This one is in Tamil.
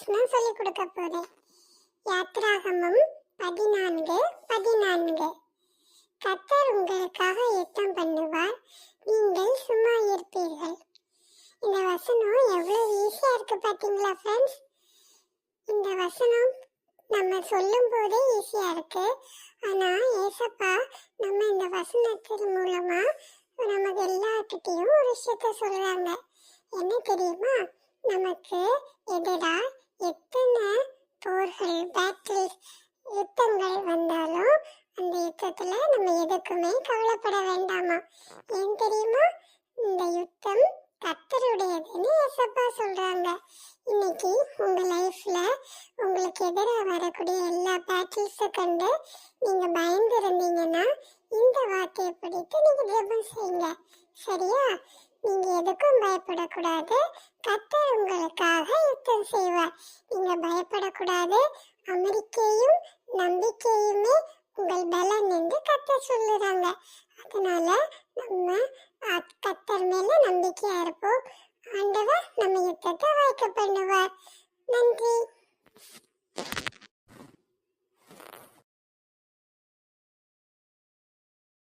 வசனம் சொல்லி கொடுக்க போறேன். யாத்ராகமம் 14:14. கர்த்தர் உங்களுக்காக யுத்தம் பண்ணுவார், நீங்கள் சும்மா இருப்பீர்கள். இந்த வசனம் எவ்வளவு ஈஸியா இருக்கு பாத்தீங்களா ஃப்ரெண்ட்ஸ்? இந்த வசனம் நம்ம சொல்லும் போதே ஈஸியா இருக்கு. ஆனா ஏசப்பா நம்ம இந்த வசனத்தின் மூலமா நமக்கு எல்லார்கிட்டையும் ஒரு விஷயத்த சொல்றாங்க. என்ன தெரியுமா? நமக்கு எதிரா எத்தனை போர்கள், பேட்டில்ஸ், யுத்தங்கள் வந்தாலும் அந்த யுத்தத்துல நம்ம எதுக்குமே கவலைப்பட வேண்டாமா. ஏன் தெரியுமா? இந்த யுத்தம் கர்த்தருடையதுன்னு ஏசப்பா சொல்றாங்க. இன்னைக்கு உங்க லைஃப்ல உங்களுக்கு எதிராக வரக்கூடிய எல்லா பேட்டில்ஸை கண்டு நீங்க பயந்து இருந்தீங்கன்னா இந்த வார்த்தையை படித்து நீங்க ஜெபம் செய்யுங்க. சரியா? நீங்க எதுக்கும் பயப்படக்கூடாது. கர்த்தர் உங்களுக்காக யுத்தம் செய்வார். நீங்க பயப்படக்கூடாது. அமெரிக்கையும் நம்பிக்கையுமே உங்கள் பலன் என்று கர்த்தர் சொல்லுறாங்க. அதனால நம்ம கர்த்தர் மேல நம்பிக்கையா இருப்போம். ஆண்டவர் நம்ம யுத்தத்தை வாய்க்க பண்ணுவார். நன்றி.